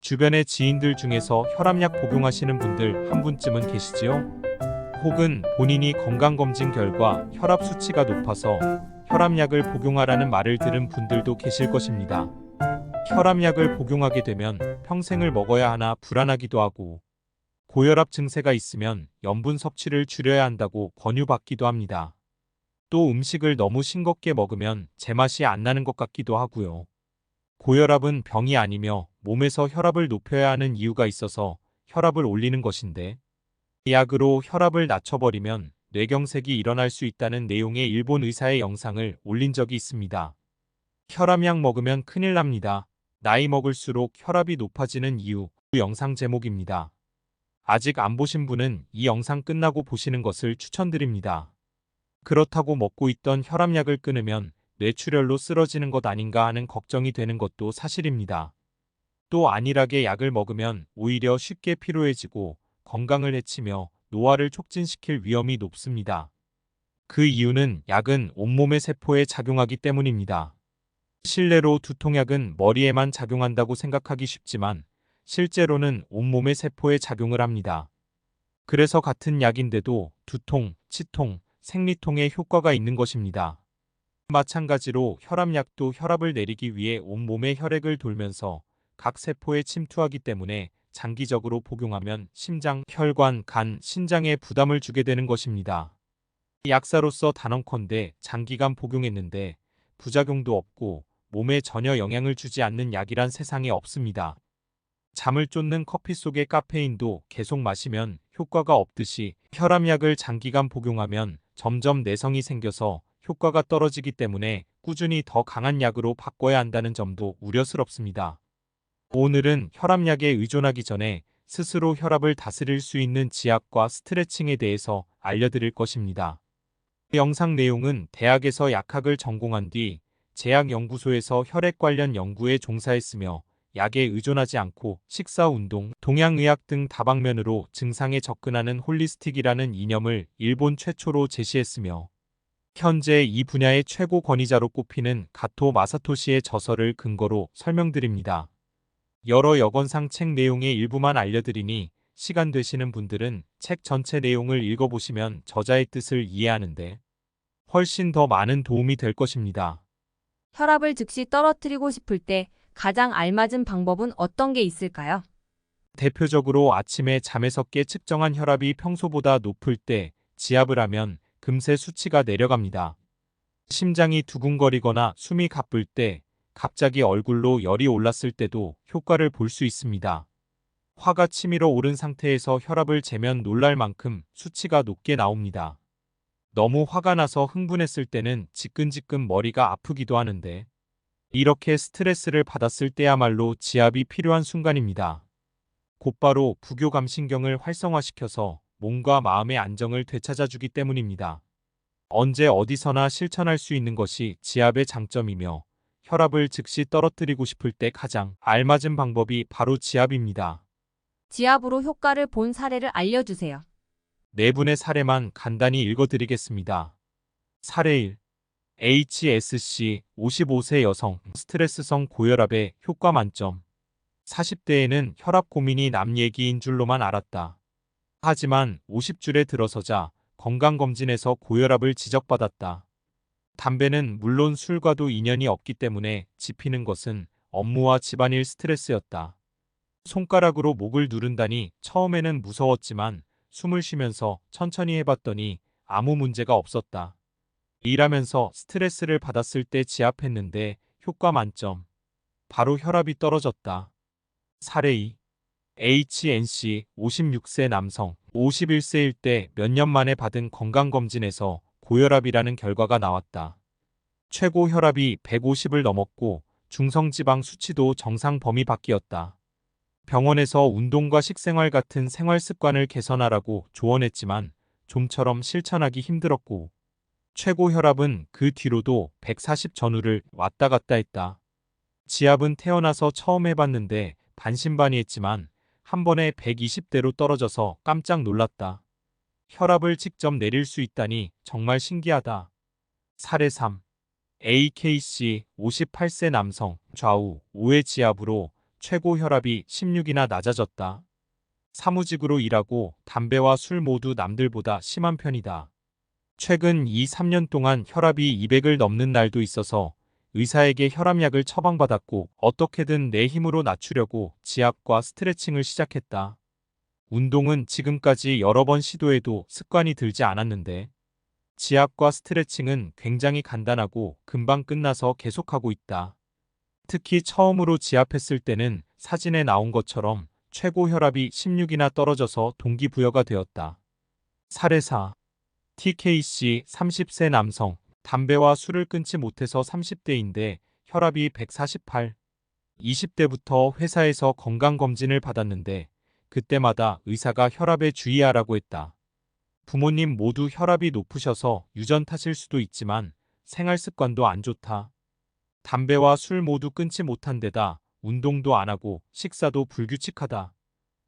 주변의 지인들 중에서 혈압약 복용하시는 분들 한 분쯤은 계시지요? 혹은 본인이 건강검진 결과 혈압 수치가 높아서 혈압약을 복용하라는 말을 들은 분들도 계실 것입니다. 혈압약을 복용하게 되면 평생을 먹어야 하나 불안하기도 하고, 고혈압 증세가 있으면 염분 섭취를 줄여야 한다고 권유받기도 합니다. 또 음식을 너무 싱겁게 먹으면 제맛이 안 나는 것 같기도 하고요. 고혈압은 병이 아니며 몸에서 혈압을 높여야 하는 이유가 있어서 혈압을 올리는 것인데, 약으로 혈압을 낮춰버리면 뇌경색이 일어날 수 있다는 내용의 일본 의사의 영상을 올린 적이 있습니다. 혈압약 먹으면 큰일 납니다. 나이 먹을수록 혈압이 높아지는 이유, 그 영상 제목입니다. 아직 안 보신 분은 이 영상 끝나고 보시는 것을 추천드립니다. 그렇다고 먹고 있던 혈압약을 끊으면 뇌출혈로 쓰러지는 것 아닌가 하는 걱정이 되는 것도 사실입니다. 또 안일하게 약을 먹으면 오히려 쉽게 피로해지고 건강을 해치며 노화를 촉진시킬 위험이 높습니다. 그 이유는 약은 온몸의 세포에 작용하기 때문입니다. 실내로 두통약은 머리에만 작용한다고 생각하기 쉽지만 실제로는 온몸의 세포에 작용을 합니다. 그래서 같은 약인데도 두통, 치통, 생리통에 효과가 있는 것입니다. 마찬가지로 혈압약도 혈압을 내리기 위해 온몸의 혈액을 돌면서 각 세포에 침투하기 때문에 장기적으로 복용하면 심장, 혈관, 간, 신장에 부담을 주게 되는 것입니다. 약사로서 단언컨대 장기간 복용했는데 부작용도 없고 몸에 전혀 영향을 주지 않는 약이란 세상에 없습니다. 잠을 쫓는 커피 속의 카페인도 계속 마시면 효과가 없듯이 혈압약을 장기간 복용하면 점점 내성이 생겨서 효과가 떨어지기 때문에 꾸준히 더 강한 약으로 바꿔야 한다는 점도 우려스럽습니다. 오늘은 혈압약에 의존하기 전에 스스로 혈압을 다스릴 수 있는 지압과 스트레칭에 대해서 알려드릴 것입니다. 영상 내용은 대학에서 약학을 전공한 뒤 제약연구소에서 혈액 관련 연구에 종사했으며 약에 의존하지 않고 식사, 운동, 동양의학 등 다방면으로 증상에 접근하는 홀리스틱이라는 이념을 일본 최초로 제시했으며 현재 이 분야의 최고 권위자로 꼽히는 가토 마사토시의 저서를 근거로 설명드립니다. 여러 여건상 책 내용의 일부만 알려드리니 시간 되시는 분들은 책 전체 내용을 읽어보시면 저자의 뜻을 이해하는데 훨씬 더 많은 도움이 될 것입니다. 혈압을 즉시 떨어뜨리고 싶을 때 가장 알맞은 방법은 어떤 게 있을까요? 대표적으로 아침에 잠에서 깨 측정한 혈압이 평소보다 높을 때 지압을 하면 금세 수치가 내려갑니다. 심장이 두근거리거나 숨이 가쁠 때, 갑자기 얼굴로 열이 올랐을 때도 효과를 볼 수 있습니다. 화가 치밀어 오른 상태에서 혈압을 재면 놀랄 만큼 수치가 높게 나옵니다. 너무 화가 나서 흥분했을 때는 지끈지끈 머리가 아프기도 하는데, 이렇게 스트레스를 받았을 때야말로 지압이 필요한 순간입니다. 곧바로 부교감신경을 활성화시켜서 몸과 마음의 안정을 되찾아주기 때문입니다. 언제 어디서나 실천할 수 있는 것이 지압의 장점이며 혈압을 즉시 떨어뜨리고 싶을 때 가장 알맞은 방법이 바로 지압입니다. 지압으로 효과를 본 사례를 알려주세요. 네 분의 사례만 간단히 읽어드리겠습니다. 사례 1. HSC 55세 여성 스트레스성 고혈압에 효과 만점. 40대에는 혈압 고민이 남 얘기인 줄로만 알았다. 하지만 50줄에 들어서자 건강검진에서 고혈압을 지적받았다. 담배는 물론 술과도 인연이 없기 때문에 지피는 것은 업무와 집안일 스트레스였다. 손가락으로 목을 누른다니 처음에는 무서웠지만 숨을 쉬면서 천천히 해봤더니 아무 문제가 없었다. 일하면서 스트레스를 받았을 때 지압했는데 효과 만점. 바로 혈압이 떨어졌다. 사례 2. HNC 56세 남성 51세일 때 몇 년 만에 받은 건강검진에서 고혈압이라는 결과가 나왔다. 최고 혈압이 150을 넘었고 중성지방 수치도 정상 범위 밖이었다. 병원에서 운동과 식생활 같은 생활 습관을 개선하라고 조언했지만 좀처럼 실천하기 힘들었고 최고 혈압은 그 뒤로도 140 전후를 왔다 갔다 했다. 지압은 태어나서 처음 해봤는데 반신반의했지만 한 번에 120대로 떨어져서 깜짝 놀랐다. 혈압을 직접 내릴 수 있다니 정말 신기하다. 사례 3. AKC 58세 남성 좌우 5회 지압으로 최고 혈압이 16이나 낮아졌다. 사무직으로 일하고 담배와 술 모두 남들보다 심한 편이다. 최근 3년 동안 혈압이 200을 넘는 날도 있어서 의사에게 혈압약을 처방받았고 어떻게든 내 힘으로 낮추려고 지압과 스트레칭을 시작했다. 운동은 지금까지 여러 번 시도해도 습관이 들지 않았는데 지압과 스트레칭은 굉장히 간단하고 금방 끝나서 계속하고 있다. 특히 처음으로 지압했을 때는 사진에 나온 것처럼 최고 혈압이 16이나 떨어져서 동기부여가 되었다. 사례사 TKC 30세 남성, 담배와 술을 끊지 못해서 30대인데 혈압이 148. 20대부터 회사에서 건강검진을 받았는데 그때마다 의사가 혈압에 주의하라고 했다. 부모님 모두 혈압이 높으셔서 유전 탓일 수도 있지만 생활 습관도 안 좋다. 담배와 술 모두 끊지 못한 데다 운동도 안 하고 식사도 불규칙하다.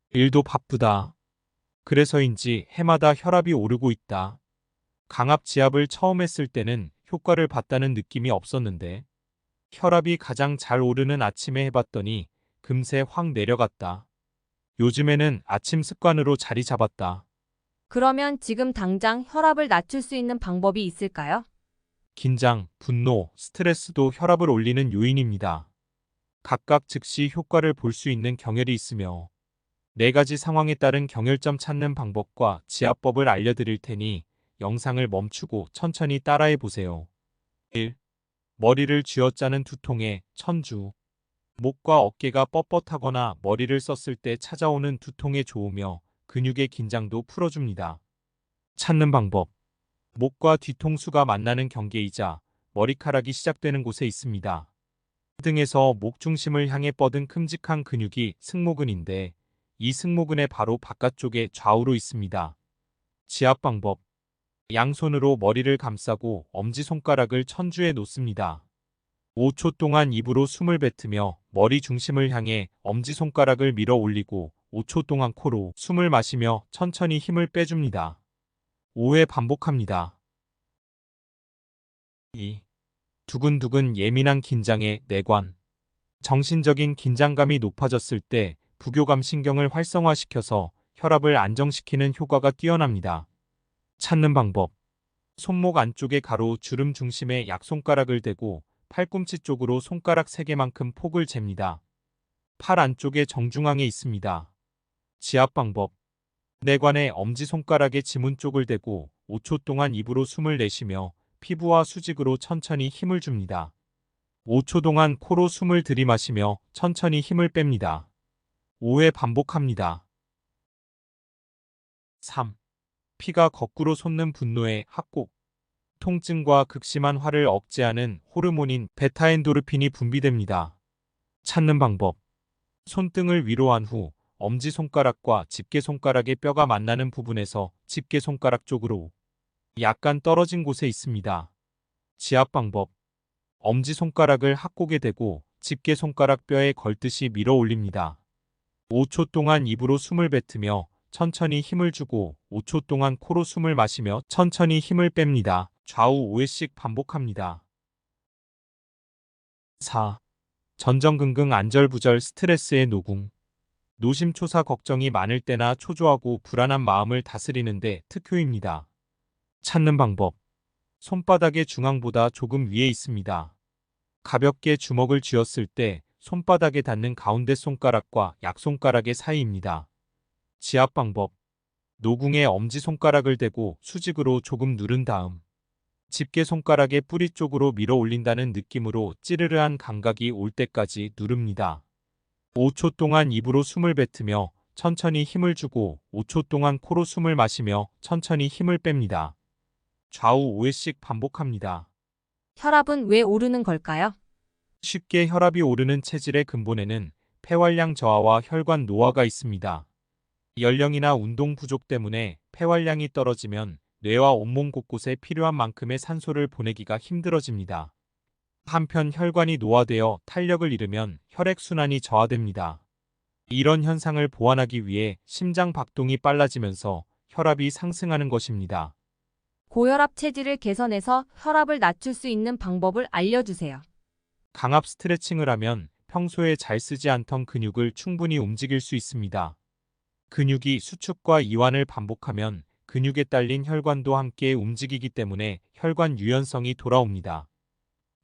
일도 바쁘다. 그래서인지 해마다 혈압이 오르고 있다. 강압 지압을 처음 했을 때는 효과를 봤다는 느낌이 없었는데 혈압이 가장 잘 오르는 아침에 해봤더니 금세 확 내려갔다. 요즘에는 아침 습관으로 자리 잡았다. 그러면 지금 당장 혈압을 낮출 수 있는 방법이 있을까요? 긴장, 분노, 스트레스도 혈압을 올리는 요인입니다. 각각 즉시 효과를 볼 수 있는 경혈이 있으며 4가지 상황에 따른 경혈점 찾는 방법과 지압법을 알려드릴 테니 영상을 멈추고 천천히 따라해 보세요. 1. 머리를 쥐어짜는 두통에 천주. 목과 어깨가 뻣뻣하거나 머리를 썼을 때 찾아오는 두통에 좋으며 근육의 긴장도 풀어줍니다. 찾는 방법. 목과 뒤통수가 만나는 경계이자 머리카락이 시작되는 곳에 있습니다. 등에서 목 중심을 향해 뻗은 큼직한 근육이 승모근인데 이 승모근의 바로 바깥쪽에 좌우로 있습니다. 지압 방법. 양손으로 머리를 감싸고 엄지손가락을 천주에 놓습니다. 5초 동안 입으로 숨을 뱉으며 머리 중심을 향해 엄지손가락을 밀어 올리고 5초 동안 코로 숨을 마시며 천천히 힘을 빼줍니다. 5회 반복합니다. 2. 두근두근 예민한 긴장의 내관. 정신적인 긴장감이 높아졌을 때 부교감 신경을 활성화시켜서 혈압을 안정시키는 효과가 뛰어납니다. 찾는 방법. 손목 안쪽에 가로 주름 중심에 약손가락을 대고 팔꿈치 쪽으로 손가락 3개만큼 폭을 잽니다. 팔 안쪽에 정중앙에 있습니다. 지압 방법. 내관에 엄지손가락에 지문 쪽을 대고 5초 동안 입으로 숨을 내쉬며 피부와 수직으로 천천히 힘을 줍니다. 5초 동안 코로 숨을 들이마시며 천천히 힘을 뺍니다. 5회 반복합니다. 3. 피가 거꾸로 솟는 분노의 합곡. 통증과 극심한 화를 억제하는 호르몬인 베타엔도르핀이 분비됩니다. 찾는 방법. 손등을 위로 한 후 엄지손가락과 집게손가락의 뼈가 만나는 부분에서 집게손가락 쪽으로 약간 떨어진 곳에 있습니다. 지압 방법. 엄지손가락을 합곡에 대고 집게손가락 뼈에 걸듯이 밀어 올립니다. 5초 동안 입으로 숨을 뱉으며 천천히 힘을 주고 5초 동안 코로 숨을 마시며 천천히 힘을 뺍니다. 좌우 5회씩 반복합니다. 4. 전전긍긍 안절부절 스트레스의 노궁. 노심초사 걱정이 많을 때나 초조하고 불안한 마음을 다스리는데 특효입니다. 찾는 방법. 손바닥의 중앙보다 조금 위에 있습니다. 가볍게 주먹을 쥐었을 때 손바닥에 닿는 가운데 손가락과 약손가락의 사이입니다. 지압 방법. 노궁에 엄지손가락을 대고 수직으로 조금 누른 다음 집게손가락의 뿌리 쪽으로 밀어 올린다는 느낌으로 찌르르한 감각이 올 때까지 누릅니다. 5초 동안 입으로 숨을 뱉으며 천천히 힘을 주고 5초 동안 코로 숨을 마시며 천천히 힘을 뺍니다. 좌우 5회씩 반복합니다. 혈압은 왜 오르는 걸까요? 쉽게 혈압이 오르는 체질의 근본에는 폐활량 저하와 혈관 노화가 있습니다. 연령이나 운동 부족 때문에 폐활량이 떨어지면 뇌와 온몸 곳곳에 필요한 만큼의 산소를 보내기가 힘들어집니다. 한편 혈관이 노화되어 탄력을 잃으면 혈액순환이 저하됩니다. 이런 현상을 보완하기 위해 심장 박동이 빨라지면서 혈압이 상승하는 것입니다. 고혈압 체질을 개선해서 혈압을 낮출 수 있는 방법을 알려주세요. 강압 스트레칭을 하면 평소에 잘 쓰지 않던 근육을 충분히 움직일 수 있습니다. 근육이 수축과 이완을 반복하면 근육에 딸린 혈관도 함께 움직이기 때문에 혈관 유연성이 돌아옵니다.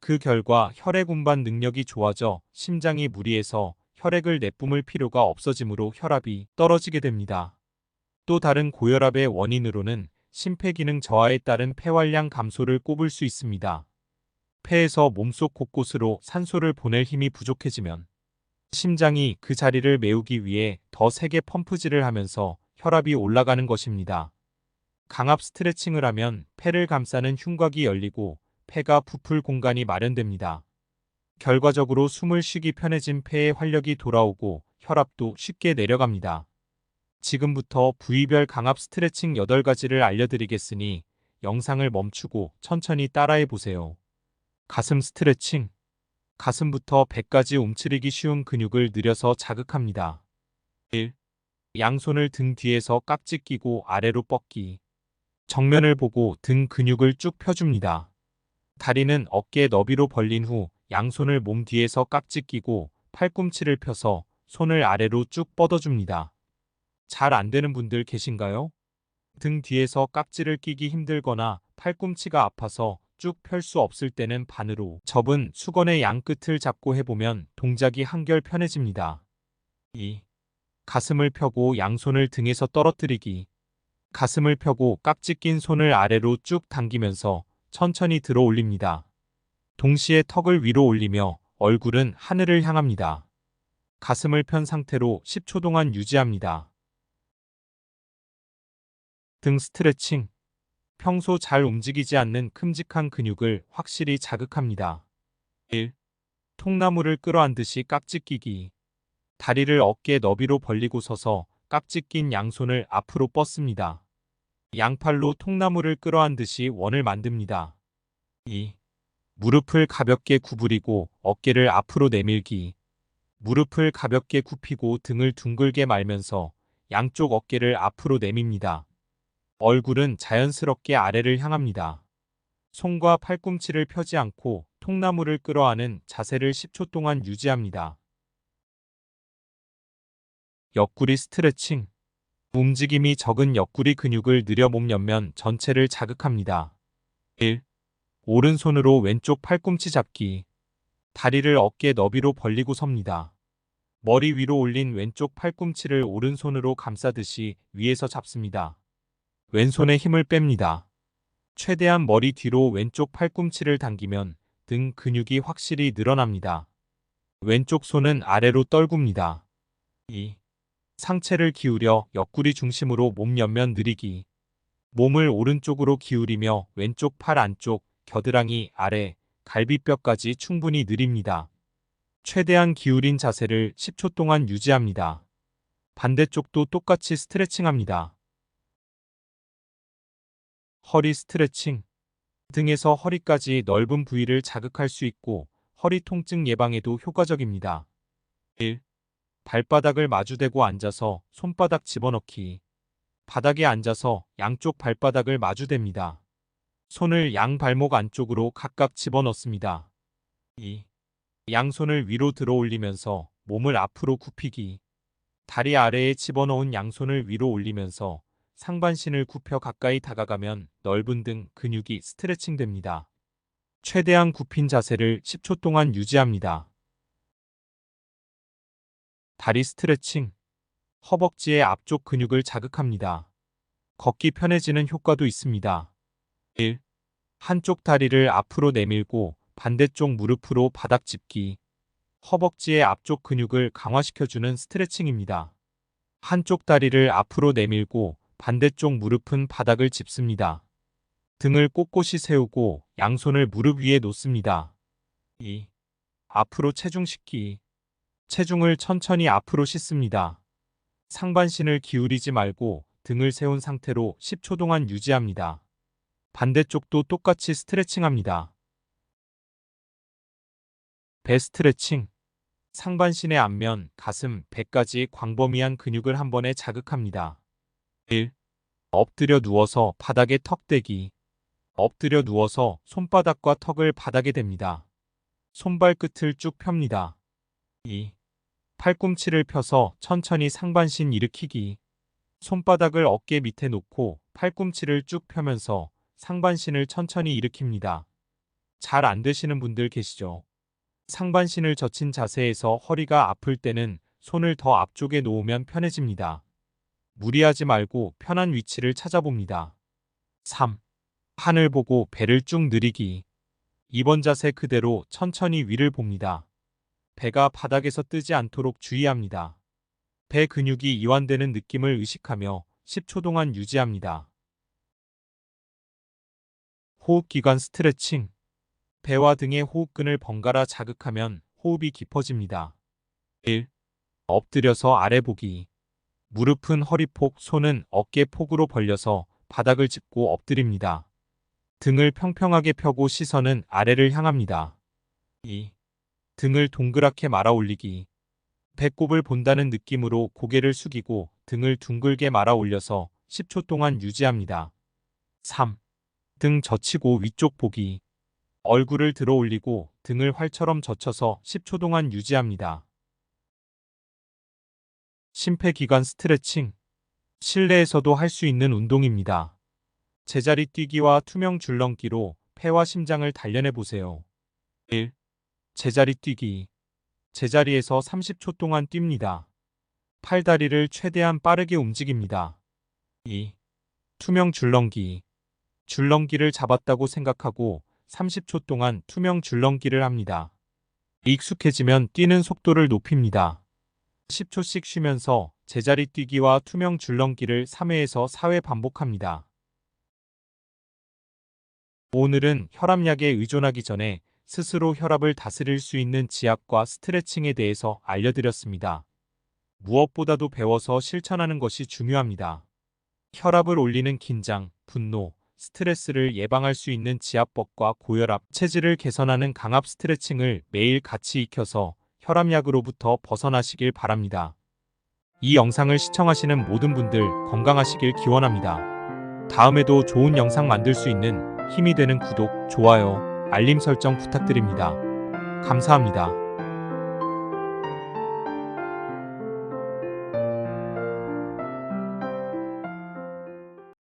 그 결과 혈액 운반 능력이 좋아져 심장이 무리해서 혈액을 내뿜을 필요가 없어지므로 혈압이 떨어지게 됩니다. 또 다른 고혈압의 원인으로는 심폐기능 저하에 따른 폐활량 감소를 꼽을 수 있습니다. 폐에서 몸속 곳곳으로 산소를 보낼 힘이 부족해지면 심장이 그 자리를 메우기 위해 더 세게 펌프질을 하면서 혈압이 올라가는 것입니다. 강압 스트레칭을 하면 폐를 감싸는 흉곽이 열리고 폐가 부풀 공간이 마련됩니다. 결과적으로 숨을 쉬기 편해진 폐에 활력이 돌아오고 혈압도 쉽게 내려갑니다. 지금부터 부위별 강압 스트레칭 8가지를 알려드리겠으니 영상을 멈추고 천천히 따라해 보세요. 가슴 스트레칭. 가슴부터 100가지 움츠리기 쉬운 근육을 느려서 자극합니다. 1. 양손을 등 뒤에서 깍지 끼고 아래로 뻗기. 정면을 보고 등 근육을 쭉 펴줍니다. 다리는 어깨 너비로 벌린 후 양손을 몸 뒤에서 깍지 끼고 팔꿈치를 펴서 손을 아래로 쭉 뻗어줍니다. 잘 안 되는 분들 계신가요? 등 뒤에서 깍지를 끼기 힘들거나 팔꿈치가 아파서 쭉 펼 수 없을 때는 반으로 접은 수건의 양 끝을 잡고 해보면 동작이 한결 편해집니다. 2. 가슴을 펴고 양손을 등에서 떨어뜨리기. 가슴을 펴고 깍지 낀 손을 아래로 쭉 당기면서 천천히 들어 올립니다. 동시에 턱을 위로 올리며 얼굴은 하늘을 향합니다. 가슴을 편 상태로 10초 동안 유지합니다. 등 스트레칭. 평소 잘 움직이지 않는 큼직한 근육을 확실히 자극합니다. 1. 통나무를 끌어안듯이 깍지 끼기. 다리를 어깨 너비로 벌리고 서서 깍지 낀 양손을 앞으로 뻗습니다. 양팔로 통나무를 끌어안듯이 원을 만듭니다. 2. 무릎을 가볍게 구부리고 어깨를 앞으로 내밀기. 무릎을 가볍게 굽히고 등을 둥글게 말면서 양쪽 어깨를 앞으로 내밉니다. 얼굴은 자연스럽게 아래를 향합니다. 손과 팔꿈치를 펴지 않고 통나무를 끌어안은 자세를 10초 동안 유지합니다. 옆구리 스트레칭. 움직임이 적은 옆구리 근육을 느려 몸 옆면 전체를 자극합니다. 1. 오른손으로 왼쪽 팔꿈치 잡기. 다리를 어깨 너비로 벌리고 섭니다. 머리 위로 올린 왼쪽 팔꿈치를 오른손으로 감싸듯이 위에서 잡습니다. 왼손에 힘을 뺍니다. 최대한 머리 뒤로 왼쪽 팔꿈치를 당기면 등 근육이 확실히 늘어납니다. 왼쪽 손은 아래로 떨굽니다. 2. 상체를 기울여 옆구리 중심으로 몸 옆면 느리기. 몸을 오른쪽으로 기울이며 왼쪽 팔 안쪽, 겨드랑이 아래, 갈비뼈까지 충분히 느립니다. 최대한 기울인 자세를 10초 동안 유지합니다. 반대쪽도 똑같이 스트레칭합니다. 허리 스트레칭. 등에서 허리까지 넓은 부위를 자극할 수 있고 허리 통증 예방에도 효과적입니다. 1. 발바닥을 마주대고 앉아서 손바닥 집어넣기. 바닥에 앉아서 양쪽 발바닥을 마주댑니다. 손을 양 발목 안쪽으로 각각 집어넣습니다. 2. 양손을 위로 들어 올리면서 몸을 앞으로 굽히기. 다리 아래에 집어넣은 양손을 위로 올리면서 상반신을 굽혀 가까이 다가가면 넓은 등 근육이 스트레칭됩니다. 최대한 굽힌 자세를 10초 동안 유지합니다. 다리 스트레칭. 허벅지의 앞쪽 근육을 자극합니다. 걷기 편해지는 효과도 있습니다. 1. 한쪽 다리를 앞으로 내밀고 반대쪽 무릎으로 바닥 짚기. 허벅지의 앞쪽 근육을 강화시켜주는 스트레칭입니다. 한쪽 다리를 앞으로 내밀고 반대쪽 무릎은 바닥을 짚습니다. 등을 꼿꼿이 세우고 양손을 무릎 위에 놓습니다. 2. 앞으로 체중 싣기. 체중을 천천히 앞으로 싣습니다. 상반신을 기울이지 말고 등을 세운 상태로 10초 동안 유지합니다. 반대쪽도 똑같이 스트레칭합니다. 배 스트레칭. 상반신의 앞면, 가슴, 배까지 광범위한 근육을 한 번에 자극합니다. 1. 엎드려 누워서 바닥에 턱 대기. 엎드려 누워서 손바닥과 턱을 바닥에 댑니다. 손발끝을 쭉 펴니다. 2. 팔꿈치를 펴서 천천히 상반신 일으키기. 손바닥을 어깨 밑에 놓고 팔꿈치를 쭉 펴면서 상반신을 천천히 일으킵니다. 잘 안 되시는 분들 계시죠? 상반신을 젖힌 자세에서 허리가 아플 때는 손을 더 앞쪽에 놓으면 편해집니다. 무리하지 말고 편한 위치를 찾아봅니다. 3. 하늘 보고 배를 쭉 늘리기. 이번 자세 그대로 천천히 위를 봅니다. 배가 바닥에서 뜨지 않도록 주의합니다. 배 근육이 이완되는 느낌을 의식하며 10초 동안 유지합니다. 호흡기관 스트레칭. 배와 등의 호흡근을 번갈아 자극하면 호흡이 깊어집니다. 1. 엎드려서 아래 보기. 무릎은 허리폭, 손은 어깨폭으로 벌려서 바닥을 짚고 엎드립니다. 등을 평평하게 펴고 시선은 아래를 향합니다. 2. 등을 동그랗게 말아 올리기. 배꼽을 본다는 느낌으로 고개를 숙이고 등을 둥글게 말아 올려서 10초 동안 유지합니다. 3. 등 젖히고 위쪽 보기. 얼굴을 들어 올리고 등을 활처럼 젖혀서 10초 동안 유지합니다. 심폐기관 스트레칭. 실내에서도 할 수 있는 운동입니다. 제자리 뛰기와 투명 줄넘기로 폐와 심장을 단련해 보세요. 1. 제자리 뛰기. 제자리에서 30초 동안 뜁니다. 팔다리를 최대한 빠르게 움직입니다. 2. 투명 줄넘기. 줄넘기를 잡았다고 생각하고 30초 동안 투명 줄넘기를 합니다. 익숙해지면 뛰는 속도를 높입니다. 10초씩 쉬면서 제자리 뛰기와 투명 줄넘기를 3회에서 4회 반복합니다. 오늘은 혈압약에 의존하기 전에 스스로 혈압을 다스릴 수 있는 지압과 스트레칭에 대해서 알려드렸습니다. 무엇보다도 배워서 실천하는 것이 중요합니다. 혈압을 올리는 긴장, 분노, 스트레스를 예방할 수 있는 지압법과 고혈압, 체질을 개선하는 강압 스트레칭을 매일 같이 익혀서 혈압약으로부터 벗어나시길 바랍니다. 이 영상을 시청하시는 모든 분들 건강하시길 기원합니다. 다음에도 좋은 영상 만들 수 있는 힘이 되는 구독, 좋아요, 알림 설정 부탁드립니다. 감사합니다.